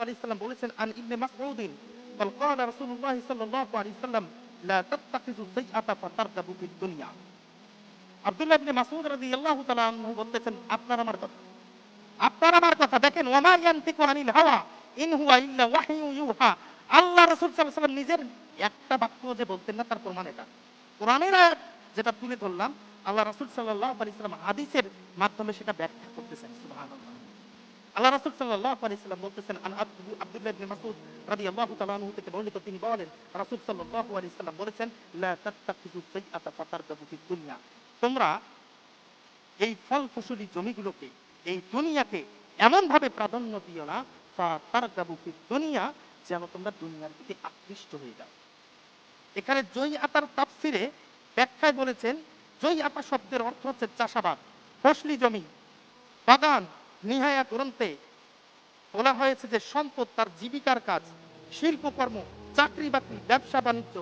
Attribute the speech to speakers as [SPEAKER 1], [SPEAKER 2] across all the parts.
[SPEAKER 1] আলাইহি সাল্লাম বলেছেন আন ইবনে মাসউদিন قال قال رسول الله صلى الله عليه وسلم لا تتخذوا السيئة فترغبوا في الدنيا। আব্দুল্লাহ ইবনে মাসউদ রাদিয়াল্লাহু তাআলা আনহু বলতেছেন আপনার আমার কথা দেখেন, ওয়ামা ইয়ানতিকু আনিল হাওয়া ইন হুয়া ইল্লা ওয়াহয়ু ইউহা। আল্লাহ রাসূল সাল্লাল্লাহু আলাইহি ওয়াসাল্লাম নিজের একটা বাক্য যে বলতেন না, তার প্রমাণ এটা। কোরআনের আয়াত যেটা তুলে ধরলাম, আল্লাহ রাসূল সাল্লাল্লাহু আলাইহি ওয়াসাল্লাম হাদিসের মাধ্যমে সেটা ব্যাখ্যা করতেছেন। সুবহানাল্লাহ। আল্লাহ রাসূল সাল্লাল্লাহু আলাইহি ওয়াসাল্লাম বলতেছেন আন আব্দুল্লাহ ইবনে মাসউদ রাদিয়াল্লাহু তাআলা আনহু থেকে বর্ণিত, তিনি বলেন রাসূল সাল্লাল্লাহু আলাইহি ওয়াসাল্লাম বলেছেন লা তাত্তাখিযু সাইয়্যাতা ফাতারগাবু ফিদ দুনিয়া। তোমরা এই ফল ফসলি জমিগুলোকে, এই দুনিয়াকে এমন ভাবে প্রাধান্য দিও না ফাতারগাবু ফিদ দুনিয়া, যেন তোমরা দুনিয়ার প্রতি আকৃষ্ট হয়ে যাও। এখানে জয়ী আতার তাফসিরে ব্যাখ্যায় বলেছেন, জয়ী আতা শব্দের অর্থ হচ্ছে চাষাবাদ, ফসলি জমি, বাগান। নিহায়া গ্রন্থে বলা হয়েছে যে সম্পদ, তার জীবিকার কাজ, শিল্পকর্ম, চাকরি বাকরি, ব্যবসা বাণিজ্য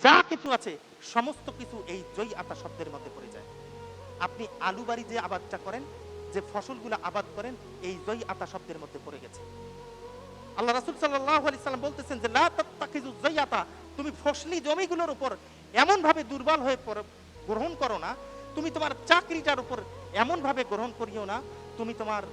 [SPEAKER 1] যা কিছু আছে সমস্ত কিছু এই জয়ী আতা শব্দের মধ্যে পড়ে যায়। আপনি আলু বাড়ি যে আবাদটা করেন, যে ফসলগুলো আবাদ করেন, এই জয়ী আতা শব্দের মধ্যে পড়ে গেছে। আল্লাহ রাসূল সাল্লাল্লাহু আলাইহি সাল্লাম বলতেছেন যে লা তাত্তাখিযু যায়াতা, তুমি ফসলি জমিগুলোর উপর এমন ভাবে দুর্বল হয়ে গ্রহণ করো না, তুমি তোমার চাকরিটার উপর এমন ভাবে গ্রহণ করিও না, তুমি তোমার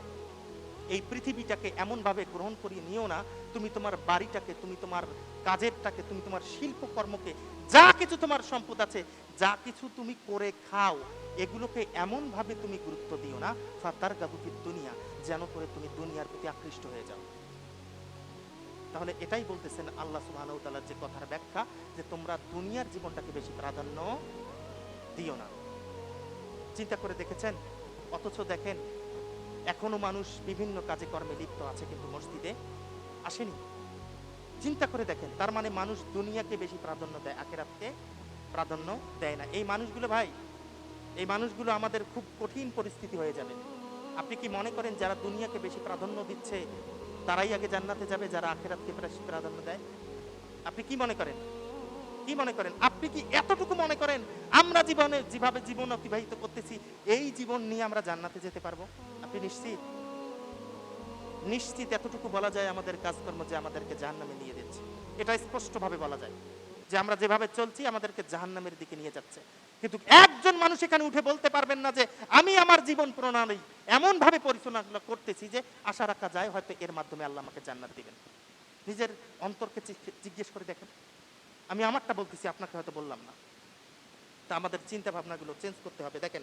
[SPEAKER 1] এই পৃথিবীটাকে এমন ভাবে গ্রহণ করিয়ে নিও না, তুমি তোমার বাড়িটাকে, তুমি তোমার কাজেরটাকে, তুমি তোমার শিল্পকর্মকে, যা কিছু তোমার সম্পদ আছে, যা কিছু তুমি করে খাও, এগুলোকে এমন ভাবে তুমি গুরুত্ব দিও না ফাতারগাবু ফিদ দুনিয়া, যেন করে তুমি দুনিয়ার প্রতি আকৃষ্ট হয়ে যাও। তাহলে এটাই বলতেছেন আল্লাহ সুবহানাহু ওয়া তাআলার যে কথার ব্যাখ্যা, যে তোমরা দুনিয়ার জীবনটাকে বেশি প্রাধান্য দিও না। চিন্তা করে দেখেছেন? অথচ দেখেন এখনো মানুষ বিভিন্ন কাজে কর্মে লিপ্ত আছে, কিন্তু মসজিদে আসেনি। চিন্তা করে দেখেন, তার মানে মানুষ দুনিয়াকে বেশি প্রাধান্য দেয়, আখিরাতকে প্রাধান্য দেয় না। এই মানুষগুলো ভাই, এই মানুষগুলো আমাদের খুব কঠিন পরিস্থিতি হয়ে যাবে। আপনি কি মনে করেন যারা দুনিয়াকে বেশি প্রাধান্য দিচ্ছে তারাই আগে জান্নাতে যাবে, যারা আখিরাতকে প্রাধান্য দেয়? আপনি কি মনে করেন? কি মনে করেন? আপনি কি এতটুকু মনে করেন আমরা জীবনে যেভাবে জীবন অতিবাহিত করতেছি, এই জীবন নিয়ে আমরা জান্নাতে যেতে পারবো? আপনি নিশ্চিত? নিশ্চিত এতটুকু বলা যায় আমাদের কাজকর্ম যে আমাদেরকে জাহান্নামে নিয়ে দিচ্ছে। এটা স্পষ্টভাবে বলা যায় যে আমরা যেভাবে চলছি আমাদেরকে জাহান্নামের দিকে নিয়ে যাচ্ছে। কিন্তু একজন মানুষ এখানে উঠে বলতে পারবেন না যে আমি আমার জীবন প্রণালী এমন ভাবে পরিচালনা করতেছি যে আশা রাখা যায় হয়তো এর মাধ্যমে আল্লাহ আমাকে জান্নাত দিবেন। নিজের অন্তরকে জিজ্ঞেস করে দেখেন। আমি আমারটা বলতেছি, আপনাকে হয়তো বললাম না। তা আমাদের চিন্তা ভাবনাগুলো চেঞ্জ করতে হবে। দেখেন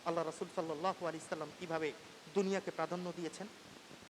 [SPEAKER 1] আল্লাহ রাসূল সাল্লাল্লাহু আলাইহি সাল্লাম কিভাবে দুনিয়াকে প্রাধান্য দিয়েছেন।